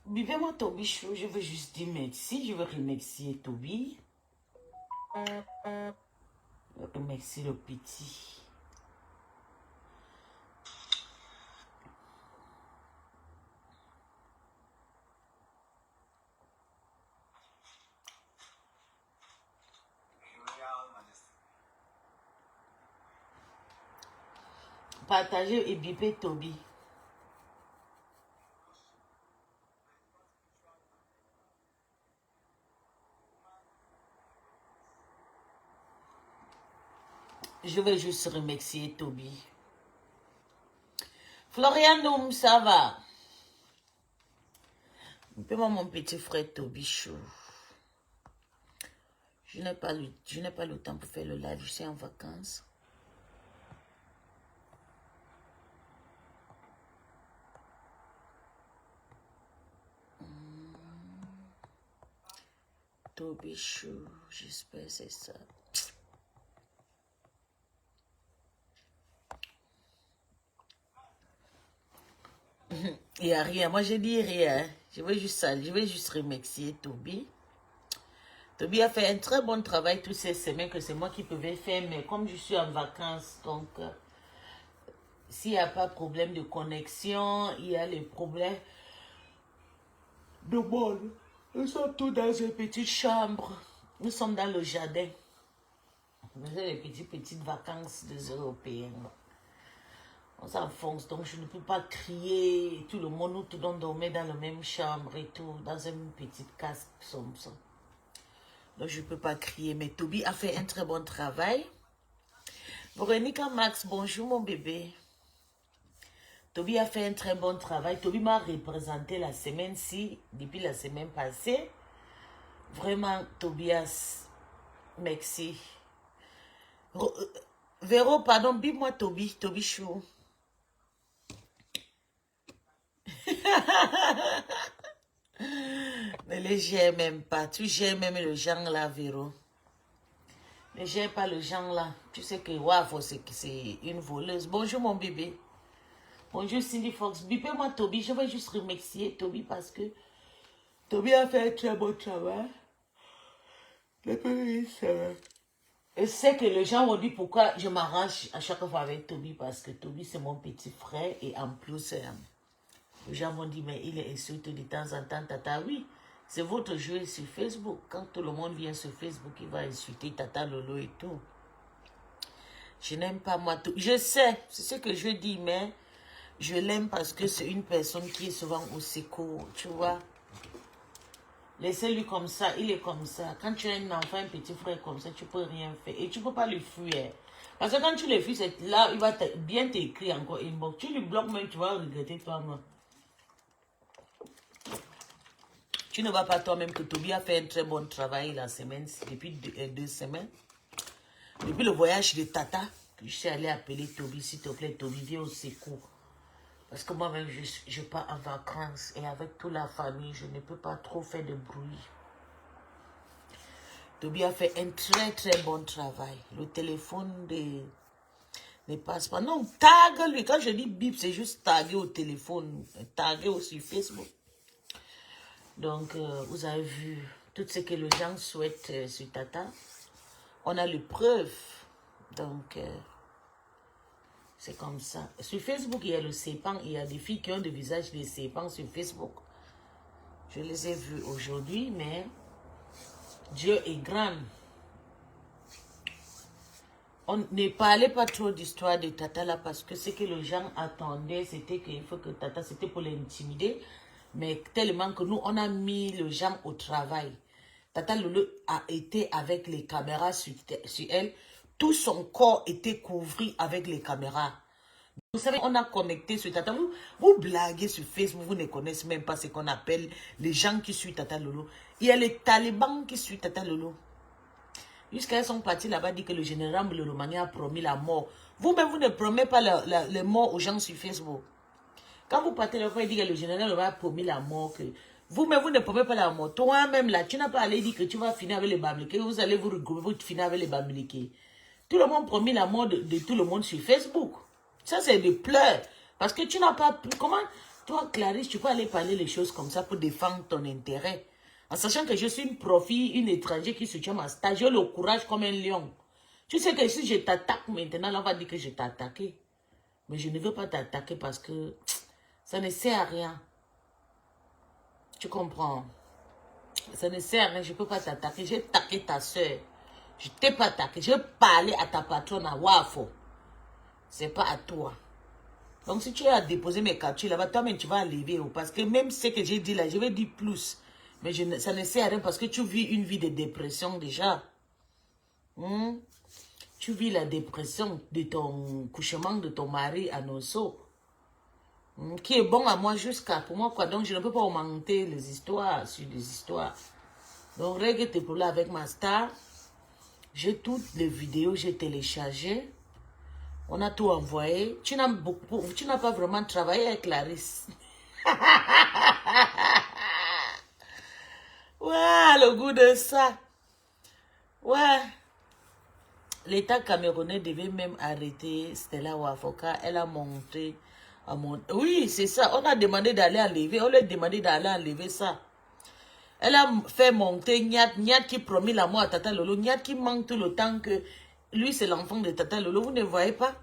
Buvez-moi Toby Chou, je veux juste dire merci. Je veux remercier Toby. Je veux remercier le petit. Partagez et bipez Toby. Je vais juste remercier Toby. Florianum, ça va? Bipez-moi mon petit frère Toby Chou. Je n'ai pas le temps pour faire le live, je suis en vacances. Toby Chou, j'espère que c'est ça. Il n'y a rien, moi je dis rien. Je vais juste remercier Toby. Toby a fait un très bon travail toutes ces semaines que c'est moi qui pouvais faire, mais comme je suis en vacances, donc s'il n'y a pas de problème de connexion, il y a les problèmes de monde. Nous sommes tous dans une petite chambre. Nous sommes dans le jardin. Nous avons les petites vacances des Européens. On s'enfonce, donc je ne peux pas crier. Tout le monde, nous tous dormir dans la même chambre et tout, dans une petite casque sombre. Donc je ne peux pas crier, mais Toby a fait un très bon travail. Véronica Max, bonjour mon bébé. Toby a fait un très bon travail. Toby m'a représenté la semaine-ci, depuis la semaine passée. Vraiment, Tobias, merci. Véro, pardon, bip-moi Toby Chou. Mais les j'aime même pas. Tu gères même le genre là, Véro. Ne gère pas le genre là. Tu sais que Wafo, c'est une voleuse. Bonjour mon bébé. Bonjour Cindy Fox. Bipez-moi Toby. Je vais juste remercier Toby parce que Toby a fait un très bon travail. Je sais que les gens vont dire pourquoi je m'arrange à chaque fois avec Toby parce que Toby c'est mon petit frère et en plus les gens vont dire mais il est insulté de temps en temps Tata. Oui, c'est votre jeu sur Facebook. Quand tout le monde vient sur Facebook, il va insulter Tata Lolo et tout. Je n'aime pas moi tout. Je sais, c'est ce que je dis, mais je l'aime parce que c'est une personne qui est souvent au secours, tu vois. Laissez-lui comme ça, il est comme ça. Quand tu as un enfant, un petit frère comme ça, tu peux rien faire. Et tu peux pas le fuir. Parce que quand tu le fuis, c'est là, il va bien t'écrire encore inbox. Tu lui bloques même, tu vas regretter toi-même. Tu ne vas pas toi-même que Toby a fait un très bon travail la semaine, depuis 2 semaines. Depuis le voyage de Tata, que je suis allée appeler Toby, s'il te plaît, Toby, viens au secours. Parce que moi-même, je pars en vacances et avec toute la famille, je ne peux pas trop faire de bruit. Toby a fait un très très bon travail. Le téléphone ne passe pas. Non, tag lui. Quand je dis bip, c'est juste taguer au téléphone, taguer aussi Facebook. Donc, vous avez vu tout ce que les gens souhaitent sur Tata. On a les preuves. Donc, c'est comme ça. Sur Facebook, il y a le serpent. Il y a des filles qui ont des visages de serpents sur Facebook. Je les ai vues aujourd'hui, mais Dieu est grand. On ne parlait pas trop d'histoire de Tata là parce que ce que les gens attendaient, c'était qu'il faut que Tata, c'était pour l'intimider. Mais tellement que nous, on a mis les gens au travail. Tata Lolo a été avec les caméras sur elle. Tout son corps était couvert avec les caméras. Vous savez, on a connecté sur Tata. Vous blaguez sur Facebook, vous ne connaissez même pas ce qu'on appelle les gens qui suivent Tata Lolo. Il y a les talibans qui suivent Tata Lolo. Jusqu'à ils sont partis là-bas, dit que le général Lolomani a promis la mort. Vous-même, vous ne promettez pas la mort aux gens sur Facebook. Quand vous partez là-bas, il dit que le général a promis la mort. Vous-même, vous ne promettez pas la mort. Toi-même, là, tu n'as pas allé dire que tu vas finir avec les Bamileke. Vous allez vous regrouper, vous finir avec les Bamileke. Tout le monde promet la mort de tout le monde sur Facebook. Ça, c'est des pleurs. Parce que tu n'as pas... Comment... Toi, Clarisse, tu peux aller parler les choses comme ça pour défendre ton intérêt. En sachant que je suis une profil, une étrangère qui soutient ma star. J'ai le courage comme un lion. Tu sais que si je t'attaque maintenant, là, on va dire que je t'ai attaqué. Mais je ne veux pas t'attaquer parce que ça ne sert à rien. Tu comprends? Ça ne sert à rien, je ne peux pas t'attaquer. J'ai attaqué ta soeur. Je ne t'ai pas attaqué. J'ai parlé à ta patronne à Wafo. Ce n'est pas à toi. Donc si tu as déposé mes captures là-bas, toi-même tu vas enlever. Parce que même ce que j'ai dit là, je vais dire plus. Mais ça ne sert à rien parce que tu vis une vie de dépression déjà. Tu vis la dépression de ton couchement de ton mari à Nosso. Qui est bon à moi jusqu'à pour moi quoi. Donc je ne peux pas augmenter les histoires sur les histoires. Donc règle tes problèmes avec ma star. J'ai toutes les vidéos, j'ai téléchargé. On a tout envoyé. Tu n'as pas vraiment travaillé avec Clarisse. Ouais, le goût de ça. Ouais. L'État camerounais devait même arrêter Stella Wafoka. Elle a monté. Oui, c'est ça. On a demandé d'aller enlever. On lui a demandé d'aller enlever ça. Elle a fait monter Nyat. Nyat qui promet la mort à Tata Lolo. Nyat qui manque tout le temps que lui, c'est l'enfant de Tata Lolo. Vous ne voyez pas?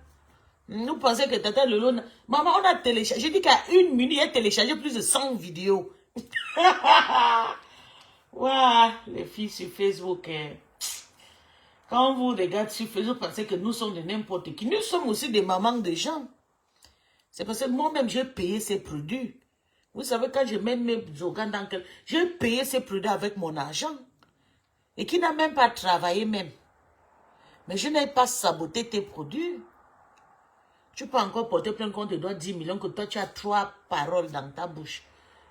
Nous pensons que Tata Lolo... Maman, on a téléchargé. J'ai dit qu'à 1 minute, elle a téléchargé plus de 100 vidéos. Ouais, les filles sur Facebook. Quand vous regardez sur Facebook, vous pensez que nous sommes de n'importe qui. Nous sommes aussi des mamans de gens. C'est parce que moi-même, j'ai payé ces produits. Vous savez, quand je mets mes organes dans quel... J'ai payé ces produits avec mon argent. Et qui n'a même pas travaillé même. Mais je n'ai pas saboté tes produits. Tu peux encore porter plainte qu'on te doit 10 millions, que toi tu as 3 paroles dans ta bouche.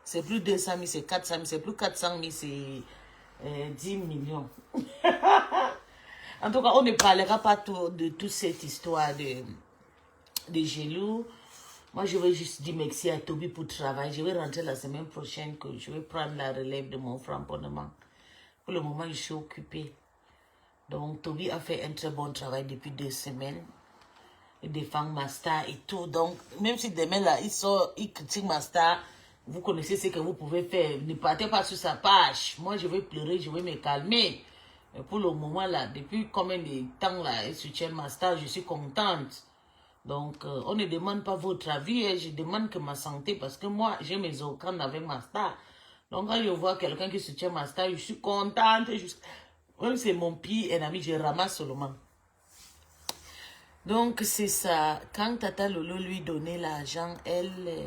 C'est plus 200 000, c'est 400 000, c'est plus 400 000, c'est 10 millions. En tout cas, on ne parlera pas de toute cette histoire de Gelou. Moi, je vais juste dire merci à Toby pour le travail. Je vais rentrer la semaine prochaine, que je vais prendre la relève de mon framponnement. Pour le moment, je suis occupée. Donc, Toby a fait un très bon travail depuis 2 semaines. Il défend ma star et tout. Donc, même si demain, là, il critique ma star, vous connaissez ce que vous pouvez faire. Ne partez pas sur sa page. Moi, je vais pleurer, je vais me calmer. Mais pour le moment, là, depuis combien de temps, là, il soutient ma star, je suis contente. Donc, on ne demande pas votre avis, hein, je demande que ma santé, parce que moi, j'ai mes organes avec ma star. Donc, quand je vois quelqu'un qui soutient ma star, je suis contente. Même si c'est mon pire ennemi, je ramasse seulement. Donc, c'est ça. Quand Tata Lolo lui donnait l'argent, elle,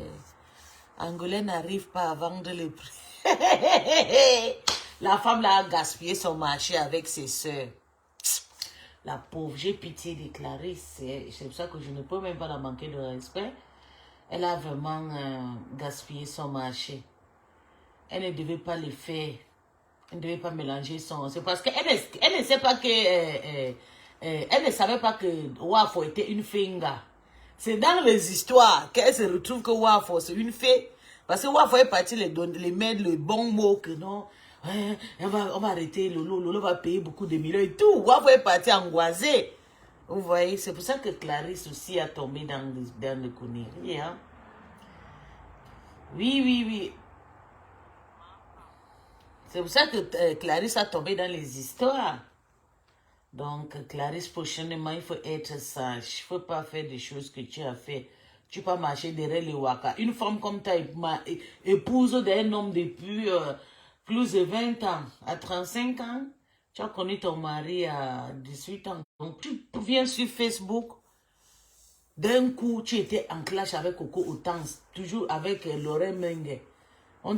Angolais n'arrive pas à vendre le prix. La femme là a gaspillé son marché avec ses soeurs. La pauvre, j'ai pitié de Clarisse. C'est pour ça que je ne peux même pas la manquer de respect. Elle a vraiment gaspillé son marché. Elle ne devait pas le faire. Elle ne devait pas mélanger son... C'est parce qu'elle ne sait pas que... elle ne savait pas que Wafo était une finga. C'est dans les histoires qu'elle se retrouve que Wafo c'est une fée. Parce que Wafo est parti les mettre le bon mot que non... on va arrêter Lolo. Lolo va payer beaucoup de millions et tout. Wafo est parti angoissé. Vous voyez, c'est pour ça que Clarisse aussi a tombé dans les conneries. Hein? Oui. C'est pour ça que Clarisse a tombé dans les histoires. Donc, Clarisse, prochainement, il faut être sage. Il ne faut pas faire des choses que tu as fait. Tu peux pas marcher derrière les waka. Une femme comme ta épouse d'un homme depuis plus de 20 ans, à 35 ans, tu as connu ton mari à 18 ans. Donc, tu viens sur Facebook, d'un coup, tu étais en clash avec Coco Otans, toujours avec Lorraine Mengue.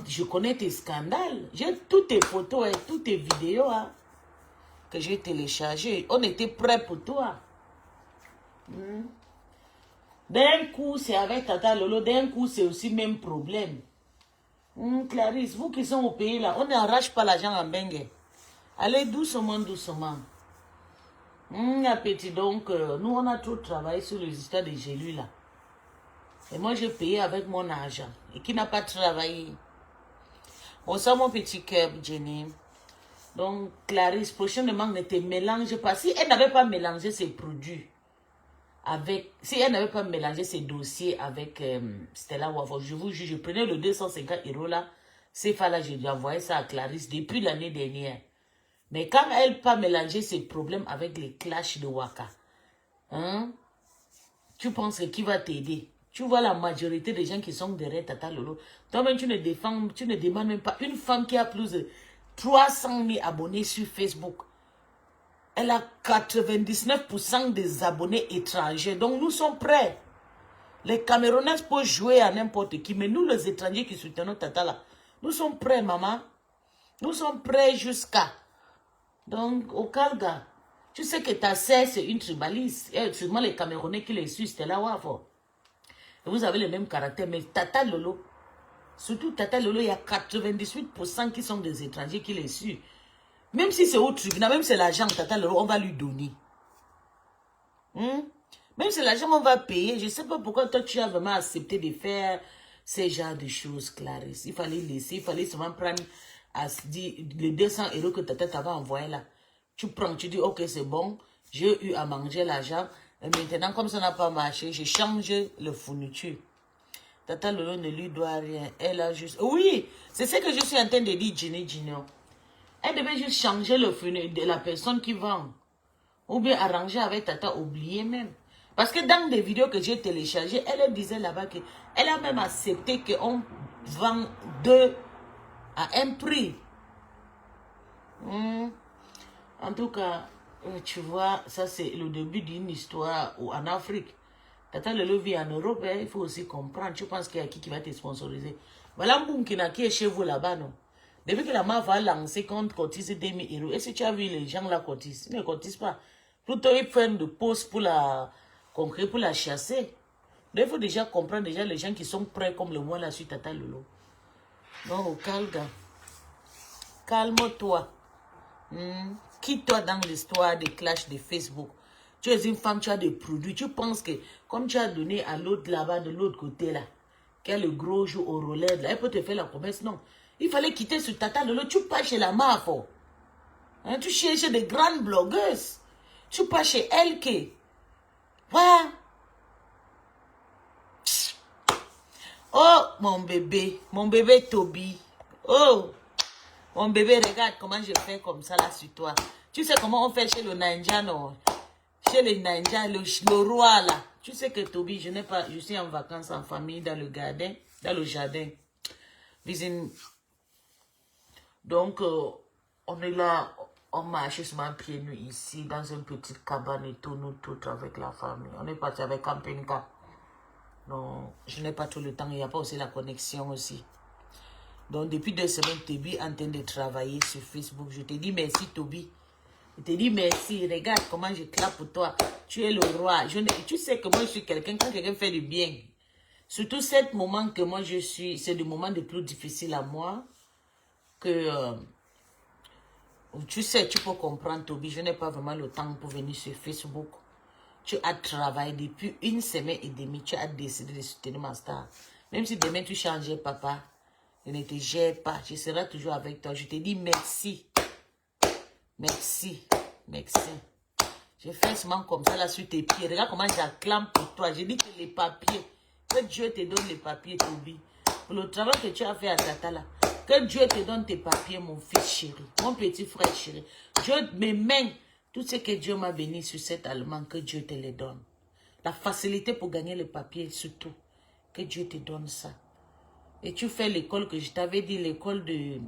Je connais tes scandales. J'ai toutes tes photos et toutes tes vidéos hein, que j'ai téléchargées. On était prêts pour toi. D'un coup, c'est avec Tata Lolo. D'un coup, c'est aussi même problème. Clarisse, vous qui sont au pays là, on n'arrache pas l'argent en bengue. Allez doucement. Appétit. Donc, nous, on a trop travaillé sur les histoires de Gelou là. Et moi, j'ai payé avec mon argent. Et qui n'a pas travaillé. Bonsoir, mon petit cœur, Jenny. Donc, Clarisse, prochainement, ne te mélange pas. Si elle n'avait pas mélangé ses produits avec... Si elle n'avait pas mélangé ses dossiers avec Stella Wavo, je vous jure, je prenais le 250 € là. Ces fois-là, j'ai envoyé ça à Clarisse depuis l'année dernière. Mais quand elle n'a pas mélangé ses problèmes avec les clashs de Waka, hein, tu penses que qui va t'aider? Tu vois la majorité des gens qui sont derrière Tata Lolo. Toi-même, tu ne demandes même pas une femme qui a plus de 300 000 abonnés sur Facebook. Elle a 99% des abonnés étrangers. Donc, nous sommes prêts. Les Camerounais peuvent jouer à n'importe qui. Mais nous, les étrangers qui soutenons Tata là, nous sommes prêts, maman. Nous sommes prêts jusqu'à... Donc, au Calga, tu sais que ta sœur, c'est une tribaliste. Et seulement les Camerounais qui les suivent, c'était là Wavo. Et vous avez le même caractère. Mais Tata Lolo, surtout Tata Lolo, il y a 98% qui sont des étrangers qui les suivent. Même si c'est au tribunal, même si c'est l'argent, Tata Lolo, on va lui donner. Même si l'argent, on va payer. Je ne sais pas pourquoi toi, tu as vraiment accepté de faire ces genres de choses, Clarisse. Il fallait laisser, il fallait seulement prendre les 200 € que Tata t'avait envoyé là. Tu prends, tu dis, ok, c'est bon, j'ai eu à manger l'argent. Et maintenant, comme ça n'a pas marché, je change le fourniture. Tata Lolo ne lui doit rien. Elle a juste... Oui, c'est ce que je suis en train de dire, Jenny Gino. Elle devait juste changer le fourniture de la personne qui vend. Ou bien arranger avec Tata, oublier même. Parce que dans des vidéos que j'ai téléchargées, elle disait là-bas qu'elle a même accepté qu'on vend deux à un prix. En tout cas, tu vois, ça c'est le début d'une histoire en Afrique. Tata Lolo vit en Europe, hein, il faut aussi comprendre. Tu penses qu'il y a qui va te sponsoriser? Voilà Mboumkina qui est chez vous là-bas, non? Depuis que la MAF va lancer qu'on cotise 2000 €, est-ce que tu as vu les gens là cotisent? Ils ne cotisent pas. Plutôt ils prennent de pause pour la concret, pour la chasser. Donc il faut déjà comprendre déjà les gens qui sont prêts comme le moi là sur Tata Lolo. Donc calme-toi. Quitte-toi dans l'histoire des clashs de Facebook. Tu es une femme, tu as des produits. Tu penses que comme tu as donné à l'autre là-bas, de l'autre côté là, qui a le gros jour au relais, là, elle peut te faire la promesse. Non. Il fallait quitter ce Tata Lolo. Tu pars chez la MAF. Hein, tu cherches des grandes blogueuses. Tu pars chez LK. Voilà. Oh, mon bébé Toby. Oh, mon bébé, regarde comment je fais comme ça là sur toi. Tu sais comment on fait chez le Ninja, non? Chez les Ninja, le roi là. Tu sais que Toby, je suis en vacances en famille dans le jardin. Donc, on est là, on marche sur un pied nu ici, dans une petite cabane et tout, nous toutes avec la famille. On est parti avec camping-car. Non, je n'ai pas tout le temps, il n'y a pas aussi la connexion aussi. Donc, depuis 2 semaines, Toby est en train de travailler sur Facebook. Je te dis merci, Toby. Je te dis merci. Regarde comment je clappe pour toi. Tu es le roi. Tu sais que moi, je suis quelqu'un, quand quelqu'un fait du bien. Surtout cet moment que moi, je suis, c'est le moment le plus difficile à moi. Que, tu sais, tu peux comprendre, Toby. Je n'ai pas vraiment le temps pour venir sur Facebook. Tu as travaillé depuis 1 semaine et demie. Tu as décidé de soutenir ma star. Même si demain, tu changeais, papa. Je ne te gère pas. Je serai toujours avec toi. Je te dis merci. Merci. Merci. Je fais seulement comme ça là sur tes pieds. Regarde comment j'acclame pour toi. Je dis que les papiers. Que Dieu te donne les papiers, Toby. Pour le travail que tu as fait à Tata là. Que Dieu te donne tes papiers, mon fils chéri. Mon petit frère chéri. Dieu, mes mains. Tout ce que Dieu m'a béni sur cet allemand, que Dieu te les donne. La facilité pour gagner les papiers, surtout. Que Dieu te donne ça. Et tu fais l'école que je t'avais dit, l'école de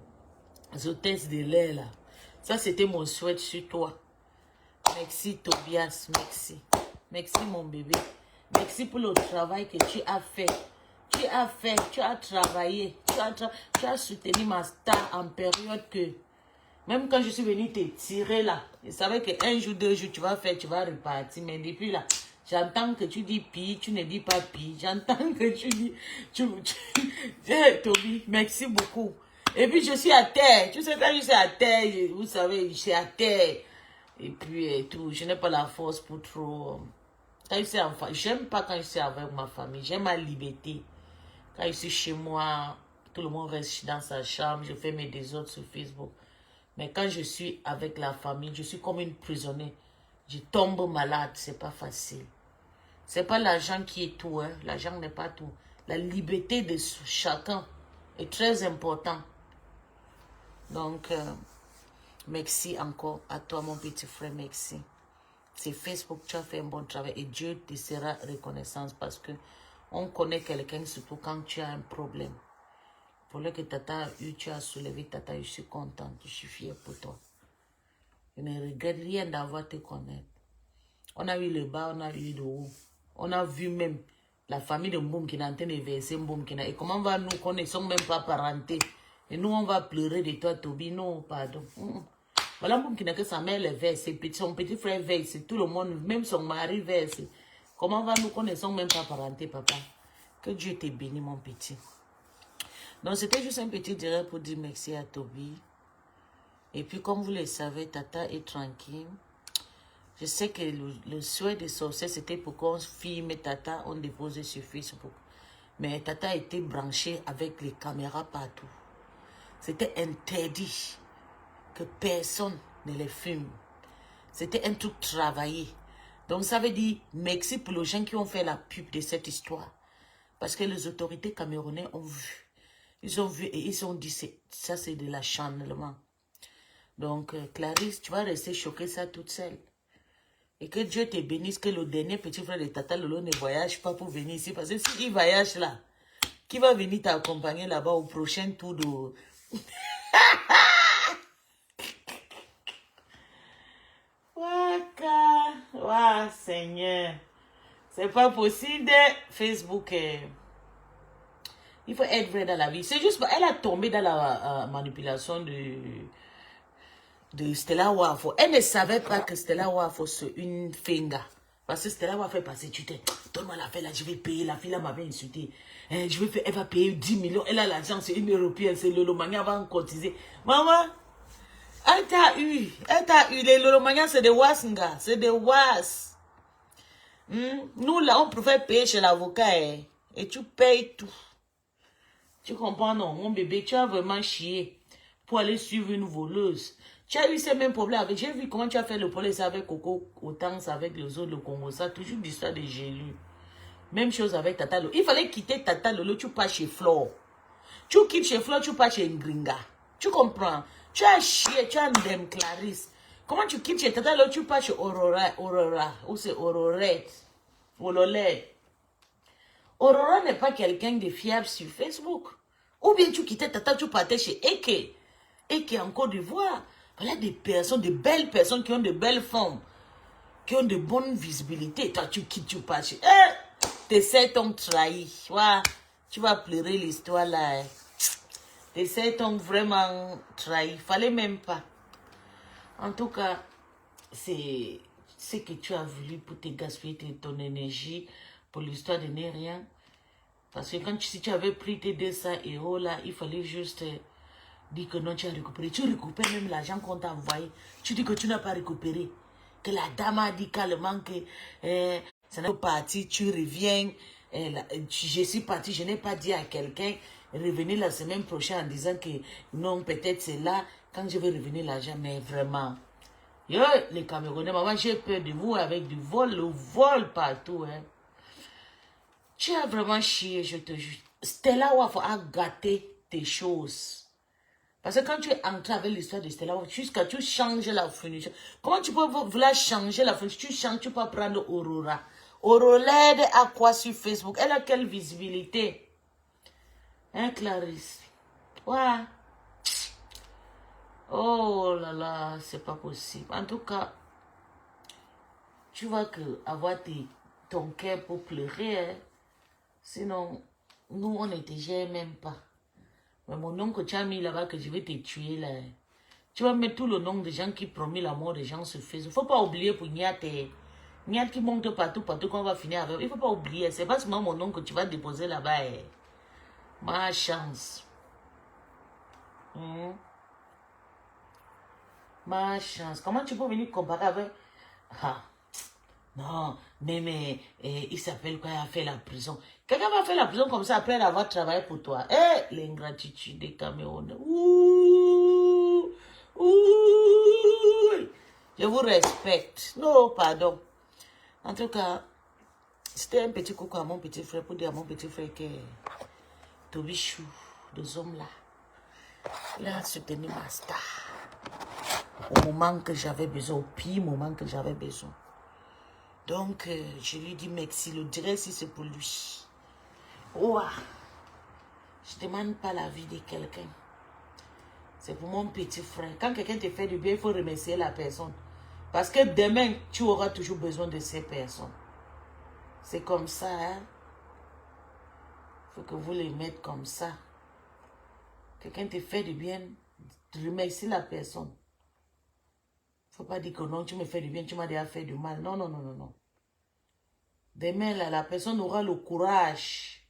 hôtesse de l'air là. Ça, c'était mon souhait sur toi. Merci, Tobias. Merci. Merci, mon bébé. Merci pour le travail que tu as fait. Tu as travaillé. Tu as soutenu ma star en période que... Même quand je suis venue te tirer là, je savais qu'un jour, 2 jours, tu vas repartir. Mais depuis là, j'entends que tu dis pi, tu ne dis pas pi. J'entends que tu dis... Toby, merci beaucoup. Et puis je suis à terre. Tu sais, quand je suis à terre, vous savez, je suis à terre. Et puis tout, je n'ai pas la force pour trop... Quand je suis enfant, j'aime pas quand je suis avec ma famille. J'aime ma liberté. Quand je suis chez moi, tout le monde reste dans sa chambre. Je fais mes désordres sur Facebook. Mais quand je suis avec la famille, je suis comme une prisonnière. Je tombe malade, c'est pas facile. C'est pas l'argent qui est tout, hein. L'argent n'est pas tout. La liberté de chacun est très importante. Donc, merci encore à toi, mon petit frère, merci. C'est Facebook, tu as fait un bon travail et Dieu te sera reconnaissant parce que on connaît quelqu'un, surtout quand tu as un problème. Pour le que Tata a eu, tu as soulevé Tata, je suis contente, je suis fière pour toi. Je ne regrette rien d'avoir te connaître. On a eu le bas, on a eu le haut. On a vu même la famille de Mboum qui est en train de verser Mboum. Et comment on va nous qu'on ne sommes même pas parentés. Et nous, on va pleurer de toi, Toby. Non, pardon. Voilà Mboum qui n'a que sa mère le verse. Son petit frère verse. Tout le monde, même son mari verse. Comment on va nous qu'on ne sommes même pas parentés, papa? Que Dieu te bénisse, mon petit. Donc, c'était juste un petit direct pour dire merci à Toby. Et puis, comme vous le savez, Tata est tranquille. Je sais que le souhait des sorciers, c'était pour qu'on filme Tata, on déposait sur Facebook. Mais Tata était branchée avec les caméras partout. C'était interdit que personne ne les filme. C'était un truc travaillé. Donc ça veut dire merci pour les gens qui ont fait la pub de cette histoire. Parce que les autorités camerounaises ont vu. Ils ont vu et ils ont dit ça c'est de l'acharnement. Donc Clarisse, tu vas rester choquée ça toute seule. Et que Dieu te bénisse, que le dernier petit frère de Tata Lolo ne voyage pas pour venir ici. Parce que s'il voyage là, qui va venir t'accompagner là-bas au prochain tour de... Waka, wa Seigneur. C'est pas possible. Facebook, il faut être vrai dans la vie. C'est juste, elle a tombé dans la manipulation de Stella Wafo. Elle ne savait pas que Stella Wafo c'est une finga. Parce que Stella Wafo fait passer, tu t'es, donne-moi la fille là, je vais payer. La fille là m'avait insulté. Je vais faire, elle va payer 10 millions. Elle a l'argent, c'est une européenne, c'est Lolomania, va en cotiser. Maman, elle t'a eu. Elle t'a eu. Les Lolomania, c'est des Wasnga. C'est des Was. Nous là, on préfère payer chez l'avocat. Et tu payes tout. Tu comprends, non? Mon bébé, tu as vraiment chié pour aller suivre une voleuse. Tu as eu ces mêmes problèmes avec... J'ai vu comment tu as fait le problème avec Coco, autant avec les autres, le Congo, ça. Toujours d'histoire de Gélu. Même chose avec Tata Lolo. Il fallait quitter Tata Lolo, tu pars chez Flore. Tu quittes chez Flore, tu pars chez Ngringa. Tu comprends? Tu as chié, tu as Ndem Clarisse. Comment tu quittes chez Tata Lolo, tu pars chez Aurora, ou c'est Aurorette. Aurora n'est pas quelqu'un de fiable sur Facebook. Ou bien tu quittais Tata, tu partais chez Eke. Eke en Côte d'Ivoire. Voilà des personnes, de belles personnes qui ont de belles formes, qui ont de bonnes visibilités. Toi, tu quittes, tu pars chez... tes sept t'ont trahi. Ouais, tu vas pleurer l'histoire là. Tes sept t'ont vraiment trahi. Fallait même pas. En tout cas, c'est ce que tu as voulu pour te gaspiller ton énergie pour l'histoire de ne rien. Parce que si tu avais pris tes 200 € là, il fallait juste dire que non, tu as récupéré. Tu récupères même l'argent qu'on t'a envoyé. Tu dis que tu n'as pas récupéré. Que la dame a dit calmement que ça n'est pas parti, tu reviens. Je suis parti, je n'ai pas dit à quelqu'un, revenez la semaine prochaine en disant que non, peut-être c'est là, quand je vais revenir l'argent, mais vraiment. Yo, les Camerounais, maman, j'ai peur de vous avec du vol, le vol partout. Hein. Tu as vraiment chié, je te jure. Stella Wafo a gâté tes choses. Parce que quand tu es entré avec l'histoire de Stella Wafo, jusqu'à tu changes la fourniture. Comment tu peux vouloir changer la fourniture? Tu changes, tu peux prendre Aurora. Aurora a quoi sur Facebook? Elle a quelle visibilité? Hein, Clarisse? Ouais. Oh là là, c'est pas possible. En tout cas, tu vois que avoir ton cœur pour pleurer, hein? Sinon, nous, on ne te gère même pas. Mais mon nom que tu as mis là-bas, que je vais te tuer là. Tu vas mettre tout le nom des gens qui promettent la mort des gens sur Facebook. Il ne faut pas oublier pour Niat. Niat qui monte partout qu'on va finir avec. Il ne faut pas oublier. C'est pas seulement mon nom que tu vas déposer là-bas. Ma chance. Ma chance. Comment tu peux venir comparer avec... Ah. Non, mais il s'appelle quoi? Il a fait la prison. Quelqu'un va faire la prison comme ça après avoir travaillé pour toi. L'ingratitude des Camerounais. Ouh, ouh. Je vous respecte. Non, pardon. En tout cas, C'était un petit coucou à mon petit frère pour dire à mon petit frère que Toby Chou, deux hommes là, il a soutenu ma star au moment que j'avais besoin, au pire moment que j'avais besoin. Donc, je lui dis merci, le dirai si c'est pour lui. Ouah, je ne demande pas la vie de quelqu'un. C'est pour mon petit frère. Quand quelqu'un te fait du bien, il faut remercier la personne. Parce que demain, tu auras toujours besoin de ces personnes. C'est comme ça, hein. Il faut que vous les mettez comme ça. Quelqu'un te fait du bien, remercie la personne. Il ne faut pas dire que non, tu me fais du bien, tu m'as déjà fait du mal. Non, non, non, non, non. Demain, là, la personne aura le courage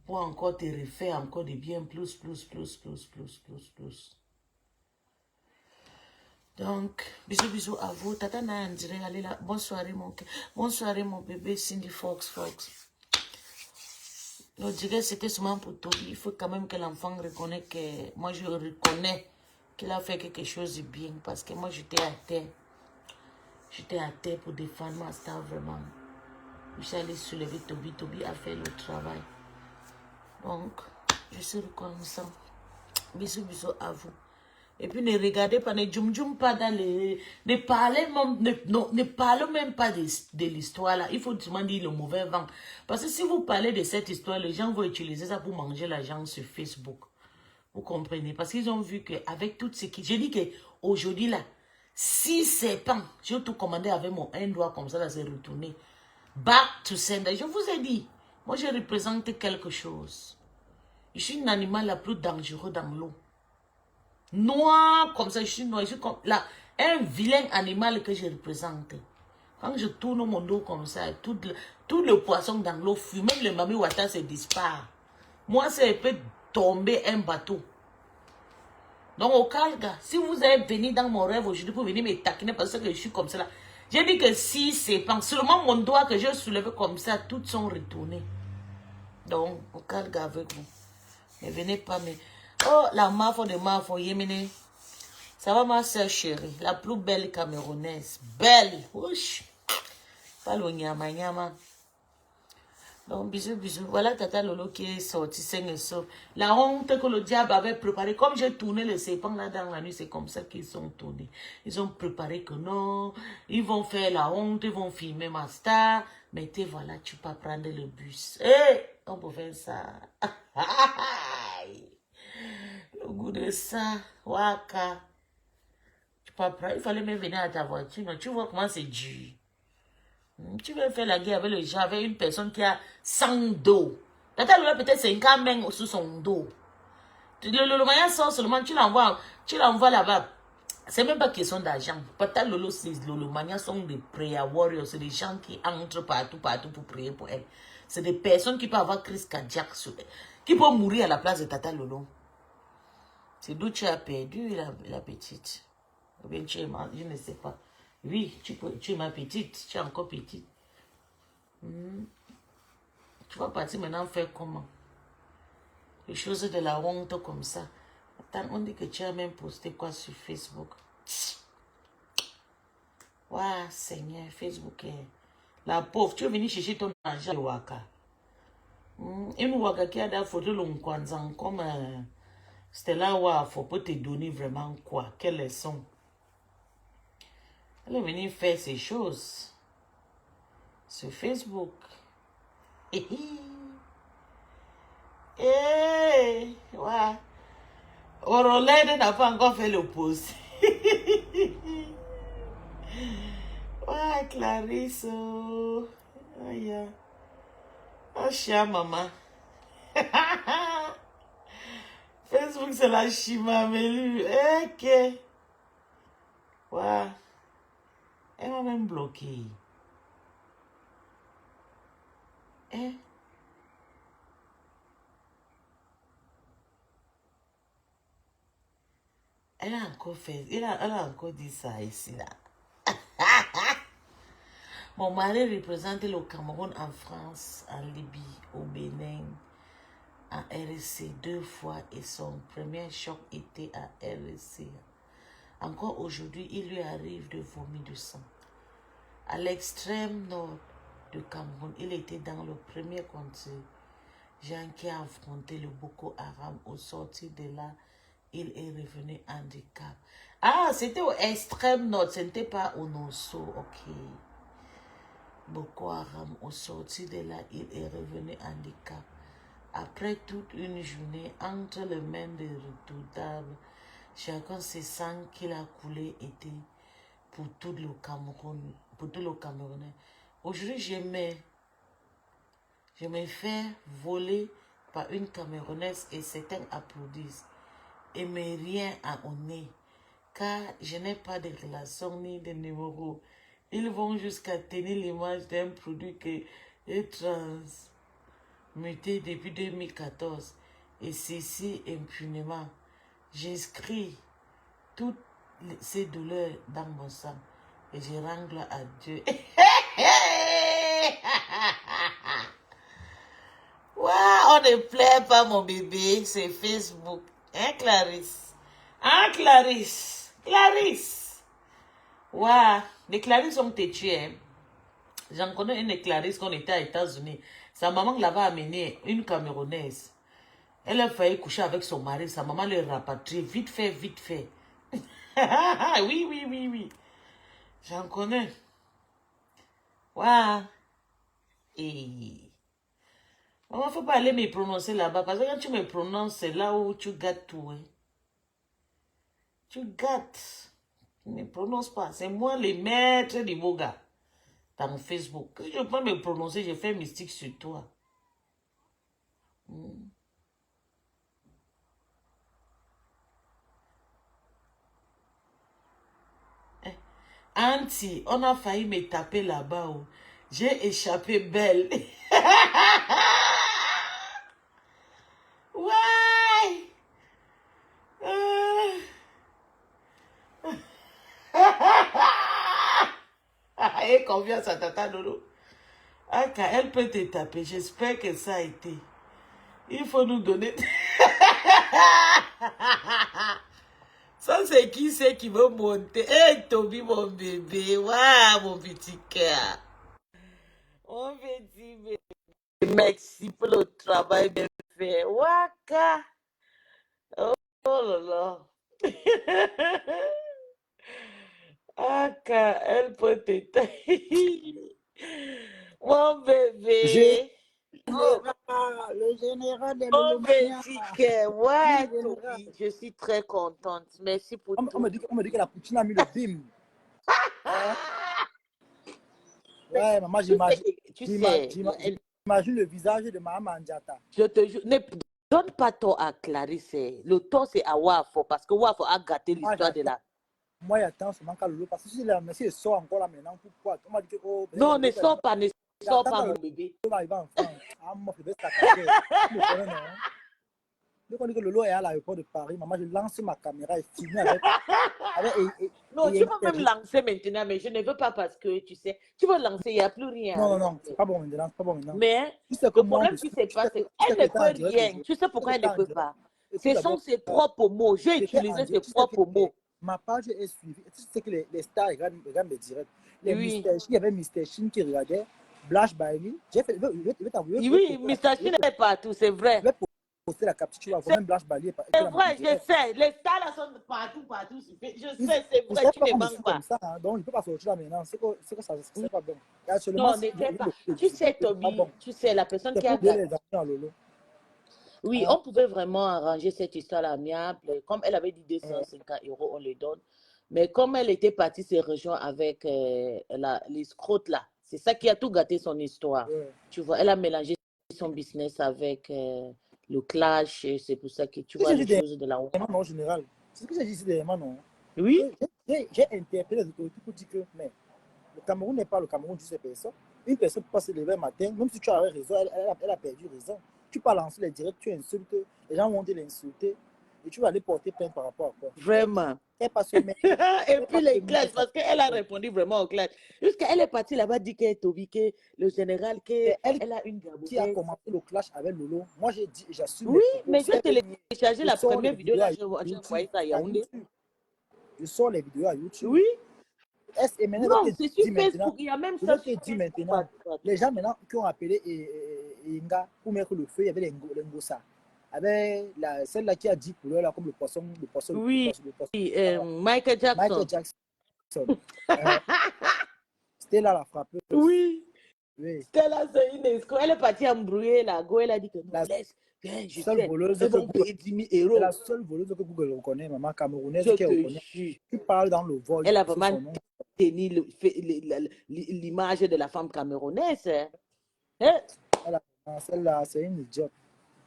pour encore te refaire encore du bien, plus. Donc, bisous à vous. Tata Naya dirait, allez là. Bonne soirée, mon bébé Cindy Fox. Je dirais que c'était seulement pour toi. Il faut quand même que l'enfant reconnaisse que... Moi, je reconnais qu'il a fait quelque chose de bien. Parce que moi, j'étais à terre. J'étais à terre pour défendre ma star, vraiment. Je suis allée soulever Toby. Toby a fait le travail. Donc, je suis reconnaissant. Bisous à vous. Et puis ne regardez pas, ne djum pas dans les... Ne parlez même pas de l'histoire là. Il faut demander le mauvais vent. Parce que si vous parlez de cette histoire, les gens vont utiliser ça pour manger l'argent sur Facebook. Vous comprenez? Parce qu'ils ont vu qu'avec tout ce qui... J'ai dit qu'aujourd'hui là, 6 serpents, j'ai tout commandé avec mon un doigt comme ça, là c'est retourné. Back to sender. Je vous ai dit, moi je représente quelque chose. Je suis un animal la plus dangereux dans l'eau. Noir, comme ça, je suis noir, je suis comme là, un vilain animal que je représente. Quand je tourne mon dos comme ça, tout le poisson dans l'eau fuit, même le mami wata se disparaît. Moi, ça peut tomber un bateau. Donc, au Calga, si vous êtes venu dans mon rêve aujourd'hui pour venir me taquiner parce que je suis comme ça là, j'ai dit que si c'est pas seulement mon doigt que je soulève comme ça, toutes sont retournées. Donc, au Calga avec vous. Ne venez pas me... Oh, la mafo de mafo, Yéméné. Ça va, ma soeur chérie, la plus belle camerounaise. Belle. Ouch. Pas le nyama nyama. Donc, bisous. Voilà Tata Lolo qui est sorti sain et sauf. La honte que le diable avait préparée. Comme j'ai tourné le serpent là dans la nuit, c'est comme ça qu'ils sont tournés. Ils ont préparé que non, ils vont faire la honte, ils vont filmer ma star. Mais te voilà, tu peux prendre le bus. On peut faire ça. Le goût de ça, waka. Tu peux prendre, il fallait même venir à ta voiture. Non, tu vois comment c'est dur. Tu veux faire la guerre avec le gens, avec une personne qui a 100 dos. Tata Lola peut-être 50 mains sous son dos. Le moyen sort seulement, tu l'envoies là-bas. C'est même pas question d'argent. Tata Lolo, le mania sont des prayer warriors. C'est des gens qui entrent partout pour prier pour elle. C'est des personnes qui peuvent avoir crise cardiaque sur elle, qui peuvent mourir à la place de Tata Lolo. C'est d'où tu as perdu la petite. Ou bien tu es mal, je ne sais pas. Oui, tu es ma petite, tu es encore petite. Tu vas partir maintenant faire comment? Les choses de la honte comme ça. Attends, on dit que tu as même posté quoi sur Facebook? Waouh, Seigneur, Facebook est... La pauvre, tu es venu chercher ton argent de Waka. Une Waka qui a des photos de Nkwanzan comme... C'était là où il faut pas te donner vraiment quoi? Quelle leçon? Elle est venue faire ces choses sur Facebook. Ouais. Orolède n'a pas encore fait le post. Ouais, Clarisse. Aïe. Oh, chien, maman. Facebook, c'est la chimamelu. Ok. Ouais. Elle m'a même bloqué. Elle a encore fait, elle a encore dit ça ici là. Mon mari représente le Cameroun en France, en Libye, au Bénin, en RSC 2 fois et son premier choc était à RSC. Encore aujourd'hui, il lui arrive de vomir du sang. À l'extrême nord, de Cameroun. Il était dans le premier contingent qui a affronté le Boko Haram. Au sortir de là, il est revenu handicap. Ah, c'était au extrême nord, ce n'était pas au Nosso, ok. Boko Haram, au sortir de là, il est revenu handicap. Après toute une journée, entre les mains des redoutables, chacun sait sang qu'il a coulé était pour tout le Cameroun, pour tout le Camerounais. Aujourd'hui, je me fais voler par une Camerounaise et certains applaudissent. Et mais rien à au nez, car je n'ai pas de relation ni de numéro. Ils vont jusqu'à tenir l'image d'un produit qui est transmuté depuis 2014. Et ceci impunément. J'inscris toutes ces douleurs dans mon sang et je rends gloire à Dieu. Waouh, on ne plaît pas mon bébé, c'est Facebook. Hein, Clarisse? Hein, Clarisse? Clarisse? Waouh, les Clarisse ont été tuées. Hein? J'en connais une Clarisse qu'on était aux États-Unis. Sa maman l'avait amenée, une Camerounaise. Elle a failli coucher avec son mari. Sa maman l'a rapatrié. Vite fait, vite fait. Oui, oui, oui, oui. J'en connais. Waouh. Et... Maman, il ne faut pas aller me prononcer là-bas. Parce que quand tu me prononces, c'est là où tu gâtes tout. Hein. Tu gâtes. Tu ne prononces pas. C'est moi le maître du boga. Dans mon Facebook. Quand je peux me prononcer, je fais mystique sur toi. Auntie, on a failli me taper là-bas. Oh. J'ai échappé belle. Ouais. Et confiance à Tata Dodo. Ah, car elle peut te taper. J'espère que ça a été. Il faut nous donner... Ça, c'est qui c'est qui veut monter? Hey, Toby, mon bébé. Waouh, mon petit cœur. Mon petit bébé. Merci pour le travail bien fait. Waka. Oh là là. Aka, elle peut te tailler. Mon bébé. Le général de Mon l'Olomania. petit cœur. Ouais, Oui, général. Toby, je suis très contente. Merci pour On tout. me dit que la poutine a mis le bim. Hein? Ouais, maman, Tu sais, j'imagine le visage de Maman Mandiata. je te jure, ne donne pas tort à Clarisse. Le tort, c'est à Wafo, parce que Wafo a gâté l'histoire de la... Moi, j'attends seulement qu'à Lolo, parce que si elle sort encore là maintenant, pourquoi? On m'a dit que, oh, Non, ne sors pas, mon bébé. Lolo va arriver en France. Ah, moi, je vais saccager. Tu me connais, non? Dès qu'on dit que Lolo est à l'aéroport de Paris, maman, je lance ma caméra et filme avec... Non, tu peux même lancer maintenant, mais je ne veux pas parce que, tu sais, tu veux lancer, il n'y a plus rien. Non, c'est pas bon maintenant, c'est pas bon maintenant. Mais le problème qui se passe, c'est qu'elle ne peut rien. Tu sais pourquoi elle ne peut pas? Ce sont ses propres mots. J'ai utilisé ses propres mots. Ma page est suivie. Tu sais que les stars regardent mes directs. Oui. Il y avait Mr. Shin qui regardait, Blash Bailey. J'ai fait, je vais t'envoyer. Oui, Mr. Shin n'est partout, c'est vrai. Je vais poster la capture, tu vas voir, même Blash Bailey. C'est vrai, je sais. Les stars là sont partout. Je sais, c'est vrai, tu ne manques pas. Comme ça, hein, donc il ne peut pas sortir là maintenant. C'est que ça ne pas bon. Non, ne fais pas. Tu sais, Toby, tu sais, la personne qui a gagné. Oui, on pouvait vraiment arranger cette histoire amiable. Comme elle avait dit 250 €, on les donne. Mais comme elle était partie se rejoindre avec l'escroc là, c'est ça qui a tout gâté son histoire. Tu vois, elle a mélangé son business avec le clash. C'est pour ça que tu vois les choses de la honte. En général, c'est ce que j'ai dit ici dernièrement, non? Oui. J'ai interpellé les autorités pour dire que mais, le Cameroun n'est pas le Cameroun de ces personnes. Une personne peut pas se lever le matin, même si tu avais raison, elle a perdu raison. Tu peux lancer les directs, tu insultes, les gens vont te l'insulter et tu vas aller porter plainte par rapport à quoi? Vraiment. Et puis les clashs, parce qu'elle a répondu vraiment au clash. Jusqu'elle est partie là-bas, dit qu'elle est Toby, que le général, qu'elle a une gabonaise. Qui a commencé le clash avec Lolo. Moi, j'ai dit, j'assume. Oui, mais je téléchargé la première vidéo, là, j'ai envoyé ça à Yaoundé. Je sors les vidéos à YouTube. Oui. Et maintenant, Non, il c'est dit sur maintenant, Facebook. Il y a même il ça sur dit Facebook. maintenant, les gens maintenant qui ont appelé Inga pour mettre le feu, il y avait les Ngosa. Avec celle-là qui a dit pour eux, là, comme le poisson, Oui, ah, Michael Michael Jackson. Jackson. C'était là la frappeuse. Oui. Oui. Stella, c'est une escroc. Elle est partie embrouiller la go. Elle a dit que non, La laisse. Viens, je seule sais. voleuse Elles que vont Google, payer 10 000 c'est euros. la seule voleuse que Google reconnaît, maman camerounaise Je qui te reconnaît. jure. Qui parle dans le vol Elle a sur vraiment son nom. tenu l'image de la femme camerounaise. Hein? Celle-là, c'est une idiote.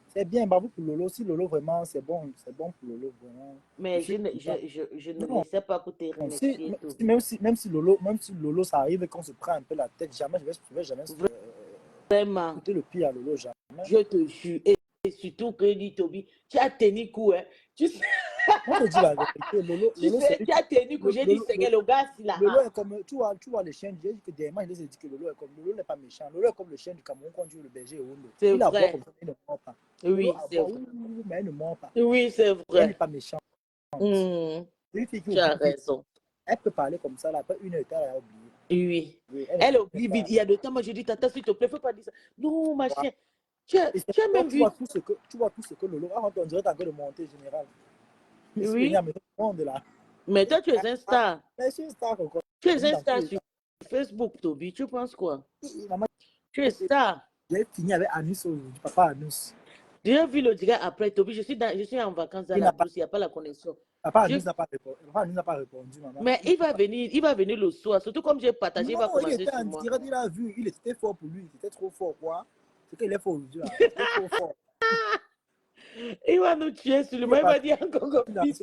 C'est bien, bravo pour Lolo. Si Lolo, vraiment, c'est bon pour Lolo, vraiment. Mais suis content. je ne Non, laissais pas côté non, remercier tout. même si Lolo, ça arrive qu'on se prend un peu la tête, jamais je vais jamais Vraiment, écouter le pire à Lolo, jamais. je te jure. Et surtout que dit Toby, tu as tenu coup, hein. Tu sais, Moi, je dis la vérité, Lolo, c'est tu as tenu coup. J'ai dit, c'est le gars, si là. Lolo est comme, tu vois les chiens, j'ai dit que dernièrement, il a dit que Lolo est comme, Lolo n'est pas méchant. Lolo est comme le chien du Cameroun quand tu veux le berger au Hondo. C'est Il aboie vrai. comme ça, il ne mord pas. Oui, Lolo c'est aboie, vrai. mais il ne mord pas. Oui, c'est Elle n'est vrai. pas méchante. Mmh. Une fille qui Tu as oublie, raison. elle peut parler comme ça, là, après une heure, elle a oublié. Oui. Oui, Elle oublie vite. Il y a de temps, moi, je dis, tata, s'il te plaît, faut pas dire ça. Non, ma chienne. Tu as même tu vu. vois tout ce que Lolo, on dirait t'as que de monter général. Je suis venu Oui. à maison du monde là. Mais toi, tu es un star. Mais je suis star encore. Tu es un star sur Facebook, Toby. Tu penses quoi? Maman, Tu es star. j'ai fini avec Anus aujourd'hui, papa Anus. J'ai vu le gars après, Toby. Je suis en vacances dans la brousse, il n'y a pas la connexion. Papa Anus n'a pas répondu, maman. Mais il va venir le soir. Surtout comme j'ai partagé, il va Non, il commencer était sur en moi. direct, il a vu, il était fort pour lui, c'était trop fort, quoi. C'est qu'il est fort aujourd'hui, là. Il était trop fort. Il va nous tuer sur le moment. Il va dire encore peace.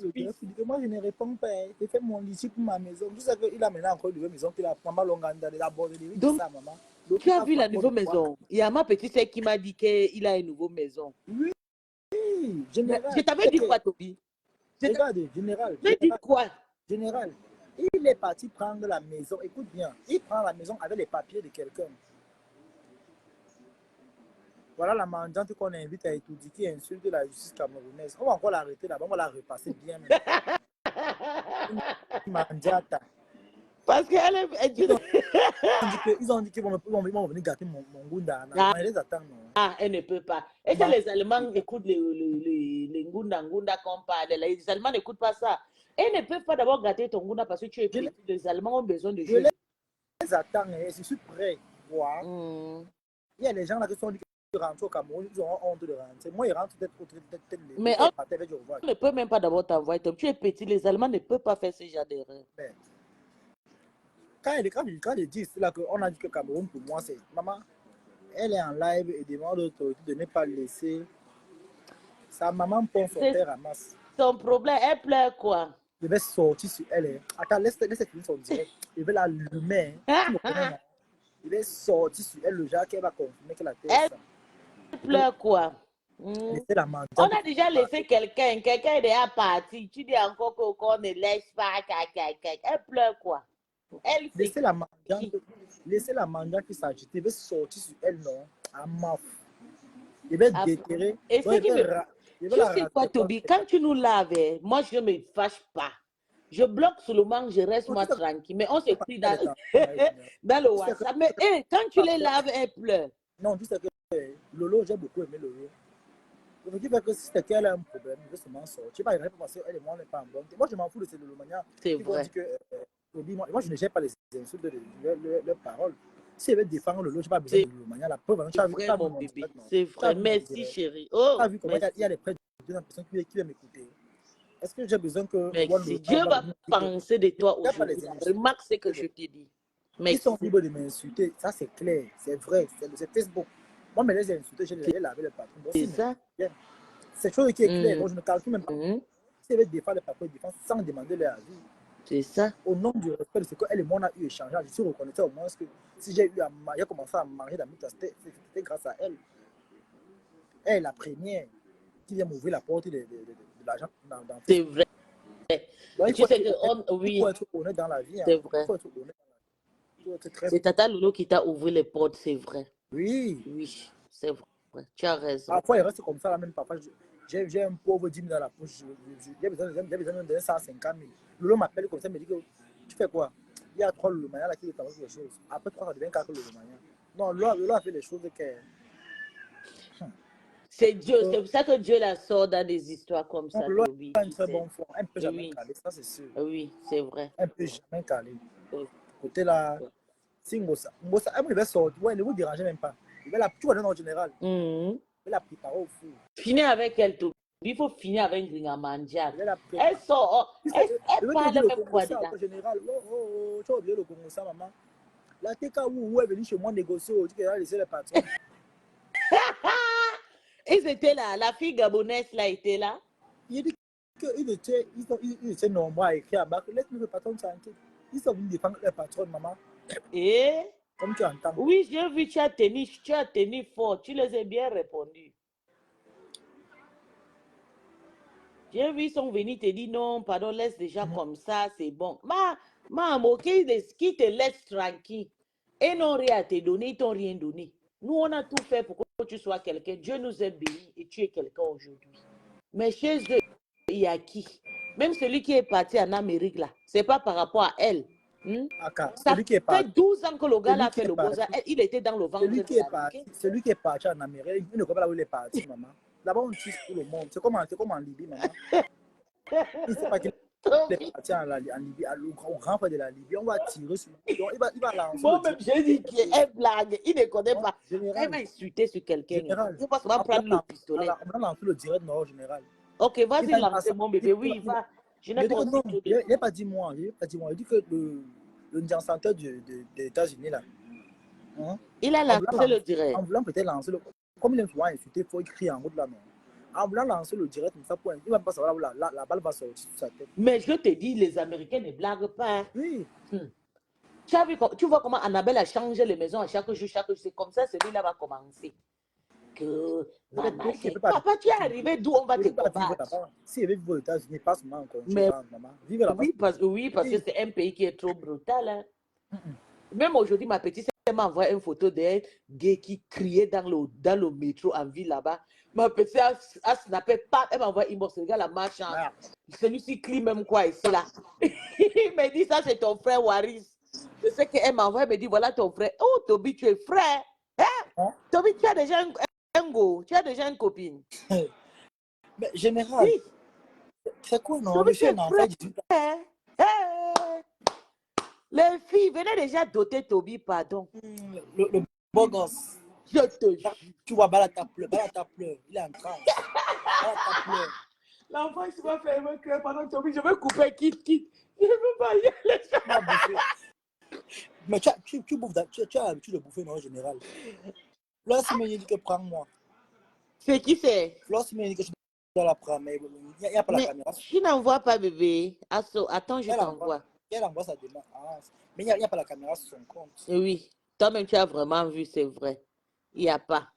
Moi, je ne réponds pas. J'ai fait mon lit pour ma maison. Tu sais qu'il a maintenant encore une nouvelle maison qu'il a maman Longanda de la borderie. Donc, ça, maman. tu as vu la nouvelle maison? Il y a ma petite sœur qui m'a dit qu'il a une nouvelle maison. Oui, général. Je t'avais dit quoi, Toby? Regarde, général. Je t'ai dit quoi? Général, il est parti prendre la maison. Écoute bien, il prend la maison avec les papiers de quelqu'un. Voilà la mendiante qu'on invite à étudier qui insulte la justice camerounaise. On va encore l'arrêter là-bas, on va la repasser bien. Mendiante. Parce qu'elle est... Ils ont dit qu'ils vont venir gâter mon Gunda. Ah, elle ne peut pas. Et que les Allemands écoutent les Ngunda qu'on parle. Les Allemands n'écoutent pas ça. Elles ne peuvent pas d'abord gâter ton Ngunda parce que tu es petit. Les Allemands ont besoin de jouer. Je les attends, je suis prêt. Wow. Il y a les gens là qui sont dit qu'ils rentrent au Cameroun, ils auront honte de rentrer. Moi, ils rentrent peut-être. Mais on ne peut même pas d'abord t'envoyer. Tu es petit, les Allemands ne peuvent pas faire ce genre d'erreur. Quand ils disent là qu'on a dit que le Cameroun, pour moi, c'est maman, elle est en live et demande aux autorités de ne pas laisser sa maman prend son père à masse. Son problème, elle pleure quoi? Je vais sortir sur elle. Attends, laisse finir son direct. Je vais l'allumer. Tu me connais, non? Je vais sortir sur elle, le genre qu'elle va confirmer que la tête. Elle pleure quoi? La on a déjà laissé quelqu'un est déjà parti. Tu dis encore qu'on ne laisse pas. Elle pleure quoi? Laissez la mendiante qui s'agite. Je vais sortir sur elle, non? À maf. Je vais déterrer. Et ce qui me... Tu sais quoi, Toby? Quand tu nous laves, moi, je ne me fâche pas. Je bloque seulement, je reste moi tranquille. Mais on s'écrit dans le WhatsApp. Mais quand tu les laves, elle pleure. Non, tu sais que Lolo, j'ai beaucoup aimé Lolo. Ce qui fait que si c'était qu'elle a un problème, je vais seulement sortir. Je sais pas, il parce qu'elle et moi, on n'est pas en bonne. Moi, je m'en fous de ces Lolo Mania. C'est vrai. Moi, je ne gère pas les insultes de leurs paroles. Si elle veut défendre Lolo, je n'ai pas besoin de Lolo Mania. La preuve, c'est vrai, mon bébé. C'est vrai. Merci, chérie. Oh, tu as vu comment il y a des prêts de personnes qui viennent m'écouter. Est-ce que j'ai besoin que... Merci. Dieu va penser de toi aujourd'hui. Remarque ce que je te dis. Ils sont libres de m'insulter. Ça, c'est clair. C'est vrai. C'est Facebook. Moi, mais les insulter, je les laver le patron. C'est ça. C'est chose qui est claire. Moi, je ne calcule même pas. Si elle veut défendre le patron, ils défendent sans demander leur avis. C'est ça. Au nom du respect de ce qu'elle et moi on a eu échangé, je suis reconnaissant au moins que si j'ai commencé à manger dans Mita, c'était grâce à elle. Elle est la première qui vient m'ouvrir la porte de l'argent dans c'est vrai. Donc, tu sais que il faut être honnête dans la vie. C'est vrai. Il faut être honnête dans la vie. C'est Tata Lolo qui t'a ouvert les portes, c'est vrai. Oui. Oui, c'est vrai. Tu as raison. Parfois, il reste comme ça, là, même parfois, j'ai un pauvre 10 000 dans la poche. J'ai besoin de donner 150 000. Lolo m'appelle comme ça, il me dit que tu fais quoi? Il y a 3 Lolomania là qui déclarent quelque chose. Après 3, ça devient 4 Lolomania. Non, Lolo a fait les choses que. C'est Dieu, c'est pour ça que Dieu la sort dans des histoires comme ça, Lolo Toby. a un très bon fond. Elle ne peut jamais Oui, caler, ça c'est sûr. oui, c'est vrai. Elle ne peut jamais caler. Oui. Côté là, si Ngosa, elle va sortir, ouais, ne vous dérangez même pas. Il va la, tu vas donner en général. Mhm. Il va la préparer au four. Finir avec elle, Toby. Il faut finir avec Ringamandia. Il va la préparer. Elle sort, elle Je vais te parle dire le même Congo quoi ça dedans. en général. Tu as oublié le Congo ça, maman. La TK où est venu chez moi négocier, tu qu'elle a laissé les patrons. Ils étaient là, la fille gabonaise là était là. Il dit qu'ils étaient nombreux à écrire à bas. Laisse-nous le patron tranquille. Ils sont venus défendre les patrons, maman. Et Comme tu entends. oui, j'ai vu, tu as tenu fort, tu les as bien répondu. J'ai vu, ils sont venus te dire non, pardon, laisse déjà comme ça, c'est bon. Maman, qui te laisse tranquille. Et non rien à te donner, ils t'ont rien donné. Nous, on a tout fait pour que tu sois quelqu'un. Dieu nous a bénis et tu es quelqu'un aujourd'hui. Mais chez eux, il y a qui? Même celui qui est parti en Amérique, là, c'est pas par rapport à elle. Aka, Ça celui qui est fait parti. 12 ans que le gars Celui a qui fait est le beaux-arts. parti. Il était dans le ventre de l'Américain. Celui qui est parti en Amérique, il ne connaît pas là où il est parti, maman. Là-bas, on tisse tout le monde. C'est comme en Libye, maman. Il ne sait pas qu'il est parti en Libye, au grand frère de la Libye. On va tirer sur lui. Donc, il va lancer. Moi-même, j'ai dit qu'il est blague. Il ne connaît pas. Général. Il m'a insulté sur quelqu'un. Général. Il va seulement prendre le pistolet. On va lancer le direct nord général. Ok, vas-y lancer mon bébé. Oui, va. Je n'ai pas aussi non, tout il n'a pas dit moi. Il dit que le centre des États-Unis, là. Hein? Il a lancé le direct. En voulant peut-être lancer le. Comme il aime souvent insulter, il faut écrire en route là, non. En voulant lancer le direct, ça il ne va pas savoir où la balle va sortir sur sa tête. Mais je te dis, les Américains ne blaguent pas. Oui. Tu vois comment Annabelle a changé les maisons à chaque jour, c'est comme ça, celui-là va commencer. Que maman, papa, tu es arrivé d'où on va te combattre. Si elle veut vivre aux États-Unis, pas seulement encore. Maman. Vive là-bas. Oui, parce que c'est un pays qui est trop brutal. Hein. Même aujourd'hui, ma petite sœur m'a envoyé une photo d'un gay qui criait dans le métro en ville là-bas. Ma petite a snappé, elle m'a envoyé inbox, regarde la marche. Celui-ci crie même quoi ici là. Il me dit, ça c'est ton frère Waris. Je sais qu'elle m'a envoyé, elle me dit, voilà ton frère. Oh, Toby, tu es frère. Hein? Toby, tu as déjà un go, tu as déjà une copine. Mais général, oui. C'est quoi non? Toby, tu es frère. Les filles, venez déjà doter Toby, pardon. Le beau gosse. Je te jure. Tu vois, Balata pleure. Il est en train. Balata pleure. L'enfant, il va faire un cœur pendant Toby. Je vais couper, quitte. Je ne veux pas y aller. Mais tu bouffes, tu as l'habitude de bouffer, non, en général. Lorsqu'il me dit que prends-moi. C'est qui c'est? Lorsqu'il me dit que je dois la prendre, mais il n'y a pas la caméra. Tu n'envoies pas, bébé. Attends, je t'envoie. Elle envoie sa demande. Mais il n'y a pas la caméra sur son compte. Oui. Toi-même, tu as vraiment vu, c'est vrai. Il n'y a pas.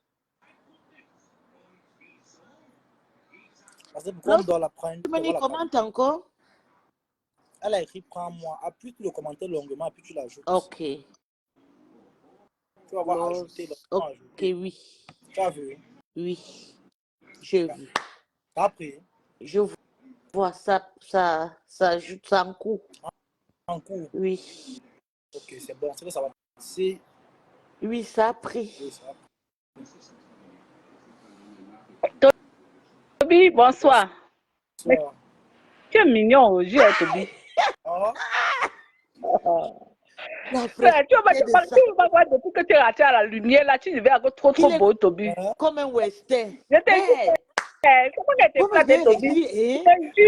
Parce que pourquoi on doit la prendre? Tu me dis, commente encore? Elle a écrit prends-moi. Appuie tu le commentaire longuement, puis tu l'ajoutes. Ok. Tu vas voir ajouter. Ok, oui. Tu as vu? Oui. J'ai vu. Tu as pris? Je vois ça ajoute ça en cours. En cours? Oui. Ok, c'est bon. C'est que ça va. Oui, ça a pris. Oui, ça a pris. Toby, bonsoir. Tu es mignon aujourd'hui, Toby. Frère, tu vas voir depuis que tu es rentré à la lumière, là, tu devais avoir trop beau, Toby. Comme un western. Je t'ai dit, comment tu t'es flatté, Toby?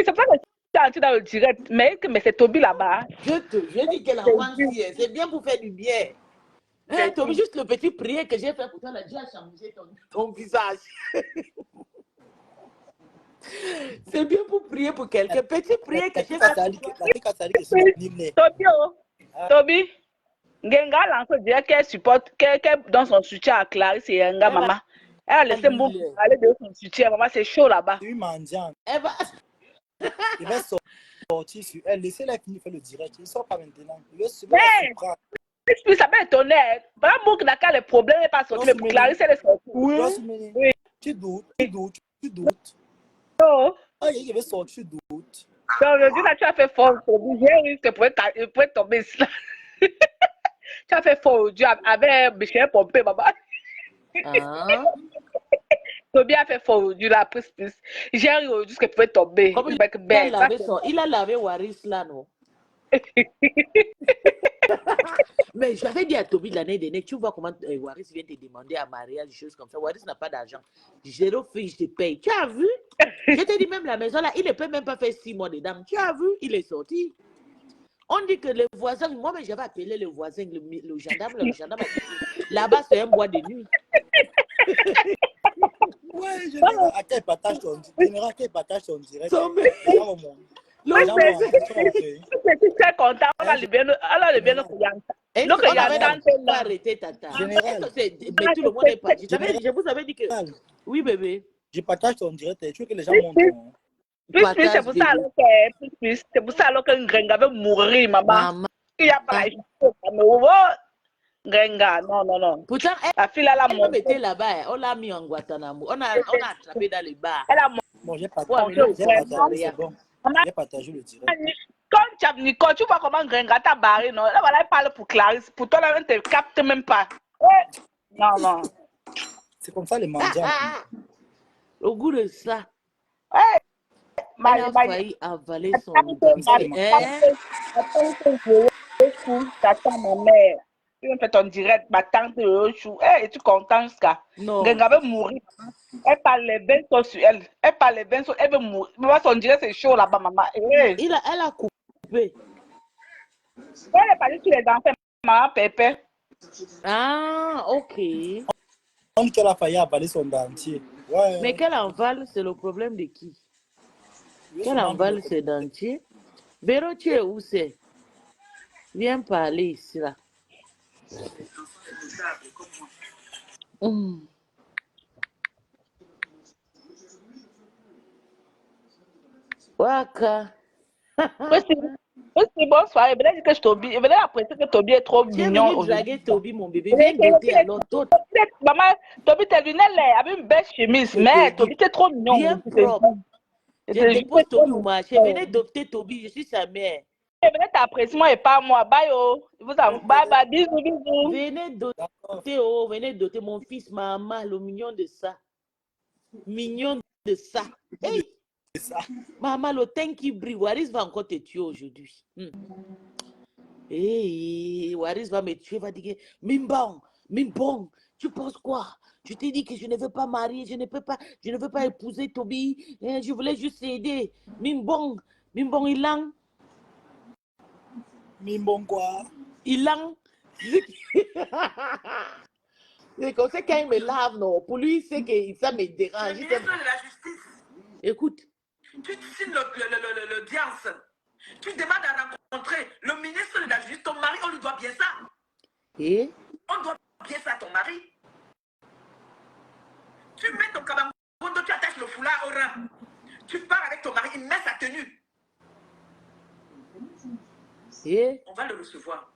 C'est pas que tu es entré dans le direct, mais c'est Toby là-bas. Je dis qu'elle avance, c'est bien pour faire du bien. Toby, juste le petit prière que j'ai fait pour toi, là, Dieu a changé ton visage. C'est bien pour prier pour quelqu'un. Petit prière que j'ai fait pour toi. Toby, Ngenga lance direct qu'elle supporte, qu'elle donne son soutien à Clarisse et Nga, maman. Elle a laissé Mbou aller de son soutien, maman, c'est chaud là-bas. Oui, mendiant. Il va sortir sur elle. Laissez-la finir faire le direct. Il ne sort pas maintenant. Il va se prendre. Ça peut étonner. Vraiment, Dakar, les problèmes n'est pas sorti, mais pour Clarisse, elle est sortie. Oui. Tu doutes. Oh. Ah, il va sortir, tu doutes. Donc, je dis là, tu as fait fort. J'ai risque, il pourrait tomber là. Tu as fait faux aujourd'hui avec Michel Pompé, maman. Ah. Toby a fait faux aujourd'hui, la prise plus. J'ai ri aujourd'hui ce qu'elle pouvait tomber. Comme Avec il a Ben, ça, lavé c'est- il a lavé Waris là, non? Mais j'avais dit à Toby l'année dernière, tu vois comment Waris vient te demander à mariage, des choses comme ça. Waris n'a pas d'argent. Zéro fiche de paye. Tu as vu? Je t'ai dit même la maison là, il ne peut même pas faire 6 mois dedans. Tu as vu? Il est sorti. On dit que les voisins, moi, mais j'avais appelé le voisin, le gendarme a dit que là-bas, c'est un bois de nuit. Ouais, général, à quel partage ton général, quel partage ton direct? Son Les gens au monde. Le- Les gens Mais vont en question, ok. je suis très content. On a le bien, Est-ce Donc, il y qu'on a avait tant pas arrêté Tata? Général. Est-ce que mais tout le monde est parti. Je vous avais dit que Général, oui, bébé. je partage ton direct. Tu veux que les gens montent ton... Plus, Partage c'est pour ça bébé. alors que plus, c'est pour ça alors que Ngrenga veut mourir, maman. Maman. Il n'y a pas la justice. Mais oh, Ngrenga, non, non, non. Pourtant, La fille, elle a elle même monté. était là-bas. On l'a mis en Guantanamo. On a attrapé dans les bars. Elle a Bon, j'ai Ouais, mais partagé, là, j'ai c'est partagé, rien. c'est bon. Maman, J'ai partagé le direct. quand tu as Nico, tu vois comment Ngrenga t'a barré, non? Là, voilà, elle parle pour Clarisse. Pour toi, là, elle ne te capte même pas. Ouais. Non, non. C'est comme ça les mendiants. Au goût de ça, Ouais. elle a failli avaler son T'attends ma mère. Tu me fais ton direct, ma tante chou. Et tu es content jusqu'à. Non. Ngenga veut mourir. Elle parle les 20 sur elle. Elle parle les 20 sur elle veut mourir. Maman, son direct, c'est chaud là-bas, maman. Elle a coupé. est partie sur les enfants, maman, pépé. Ah, ok. On dit qu'elle a failli avaler son dentier. Ouais. Mais qu'elle envale, c'est le problème de qui? Qu'elle envale ses dentiers. Véro, tu es où c'est? Viens parler ici, là. Waka. Aussi, bonsoir. Il venait dire que je Toby. Il venait apprécier que Toby est trop Tu es mignon venu aujourd'hui. draguer Toby, mon bébé. Viens goûter alors d'autres. Maman, Toby, tes lunettes là, avec une belle chemise. Mais Toby, t'es trop mignon. Bien aujourd'hui, propre. c'est- Je c'est- dépose c'est trop Toby au mignon. marché. Venez adopter Toby, je suis sa mère. Venez t'apprécier moi et pas moi. Bye, oh. Bye, bye. Bisous, bisous. Venez doter, oh, venez doter mon fils, maman, le mignon de ça. Mignon de ça. Hey! Maman, le teint qui brille, Waris va encore te tuer aujourd'hui. Hey, Waris va me tuer, va dire, Mimbong, tu penses quoi? Je t'ai dit que je ne veux pas marier, je ne veux pas épouser Toby, je voulais juste aider. Mimbong, Ilang. Mimbong quoi? Ilang. C'est comme ça quand il me lave, non. Pour lui, c'est que ça me dérange. Le ministre de la Justice, Écoute. tu signes l'audience. Tu demandes à rencontrer le ministre de la Justice, ton mari, on lui doit bien ça. Et? On doit bien ça à ton mari. Tu mets ton cabanon, tu attaches le foulard au rein. Tu pars avec ton mari, il met sa tenue. Et? On va le recevoir.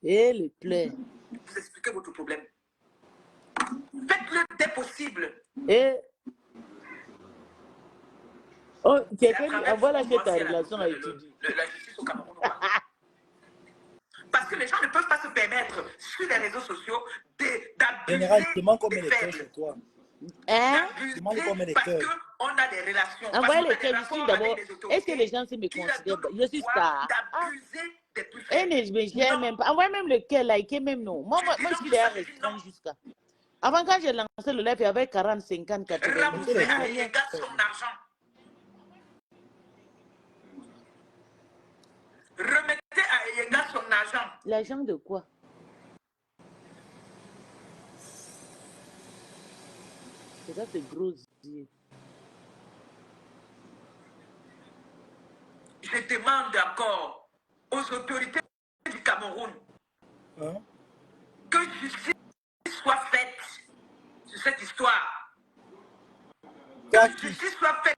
Et le plaît. Vous expliquez votre problème. Faites-le dès possible. Et? Oh, quelqu'un envoie là que ta relation a étudié. La justice au Cameroun. Parce que les gens ne peuvent pas se permettre sur les réseaux sociaux Général, d'abuser demande combien des de cœurs faibles. chez toi. Hein? Demande combien de Parce cœurs. qu'on a des relations. Envoyez les Parce qu'on a des cœurs ici rapports d'abord. avec les autorités. Est-ce que les gens se me considèrent? Je suis star. D'abuser des plus Et faibles. je n'aime même pas. Envoyez même le cœur, liker même non. Moi, je suis derrière restreint jusqu'à. Avant, quand j'ai lancé le live, il y avait 40, 50, 80. Remboursez à Yenga son argent. Remettez à Yenga son argent. L'argent de quoi? C'est ça, c'est gros yeux. Je demande encore aux autorités du Cameroun Hein? que justice soit faite sur cette histoire. Que justice soit faite.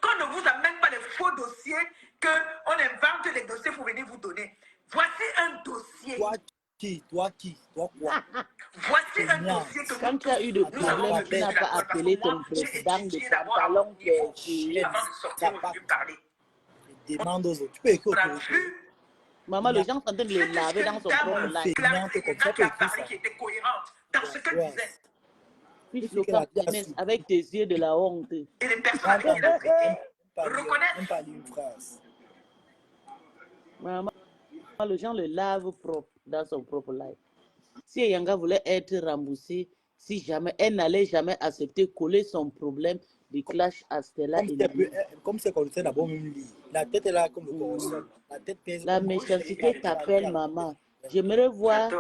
Qu'on ne vous amène pas les faux dossiers, qu'on invente les dossiers pour venir vous donner. Voici un dossier. Toi qui? Toi quoi? Voici un dossier que Quand tu as eu de problèmes, tu n'as pas appelé ton président de pantalon qui est avant de sortir, on veut parler. Demande aux autres. Tu peux écrire On a aux autorités. vu Maman, les gens sont en train de Je les vais te laver dire dans une son dame propre live. feignante qui comme ça, a peut écrire parlé, ça. qui était cohérente dans ce qu'elle disait. Une Fils fille le qu'elle a bien camerounais su. avec tes yeux de la honte. Et les personnes Quand avec qui elle a traité même pas lire une phrase. Maman, les gens le lavent propre dans son propre live. Si Yanga voulait être remboursée, si jamais, elle n'allait jamais accepter coller son problème de clash à Stella et Lily. Comme c'est qu'on sait d'abord même lire. La tête est là comme le corps. La tête pèse La comme méchanceté t'appelle, maman. J'aimerais voir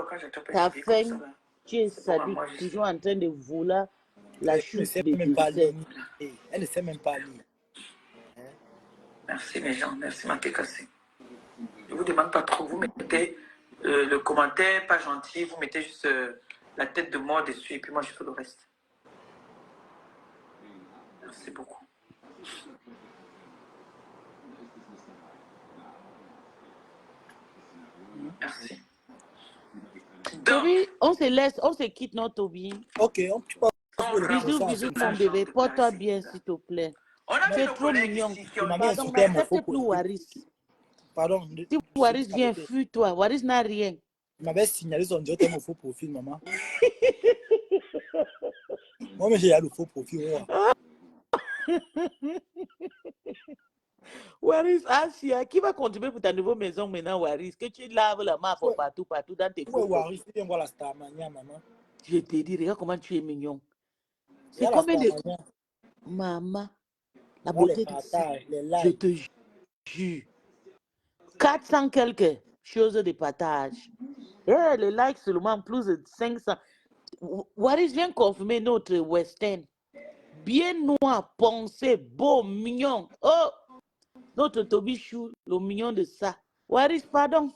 ta fin. Tu es sadique, toujours en train de vouloir la Elle ne chute sait de même pas lire. dessert. Elle ne sait même pas lire. Merci mes gens, merci ma cassé. Je vous demande pas trop, vous mettez le commentaire, pas gentil, vous mettez juste la tête de mort dessus et puis moi je fais le reste. Merci beaucoup. Merci. Toby, on se laisse, on se quitte, non, Toby? Ok, tu peux Bisous, bisous, mon bébé. Porte-toi bien, s'il te plaît. Tu es trop mignon. Pardon, n'accepte plus Waris. Pardon. Si Waris vient, fuis-toi. Waris n'a rien. Il m'avait signalé son direct mon faux profil, maman. Moi, mais j'ai le faux profil. Waris, Asia, qui va contribuer pour ta nouvelle maison maintenant, Waris? Que tu laves la main partout, partout dans tes photos. Waris, viens voir la Starmania, maman. Je te dis, regarde comment tu es mignon. C'est combien de... Maman, la beauté de ça, les likes. je te jure. 400 quelques choses de partage. Et les likes seulement plus de 500. Waris vient confirmer notre Western. Bien noir, poncé, beau, mignon. Oh, notre Toby Chou, le mignon de ça. Waris, pardon.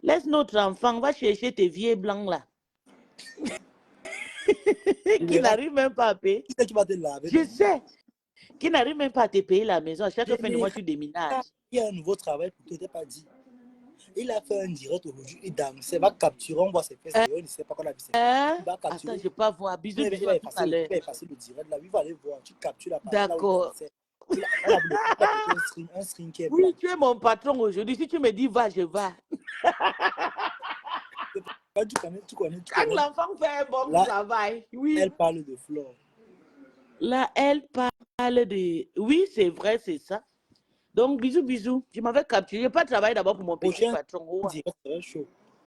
Laisse notre enfant, va chercher tes vieux blancs là. Qui n'arrive même pas à payer. Qui c'est qui va te laver? Je sais. Qui n'arrive même pas à te payer la maison. À chaque fin de mois, tu déménages. Il y a un nouveau travail pour toi, tu n'es pas dit. Il a fait un direct aujourd'hui, il dansait, il va capturer, on voit ses fesses, il ne sait pas qu'on a vu ses fesses. Il va capturer. Attends, je ne vais pas voir. Bisous, bisous à tout à l'heure. Il va passer le direct là, il va aller voir, tu captures la partie D'accord. là où un string qui est oui, tu es mon patron aujourd'hui. Si tu me dis va, je vais. Tu connais. Quand l'enfant fait un bon travail, oui. Elle parle de Flore. Là, elle parle de... Oui, c'est vrai, c'est ça. Donc, bisous, bisous. Je m'avais capturé. Je n'ai pas travaillé d'abord pour mon petit patron. Direct, très chaud.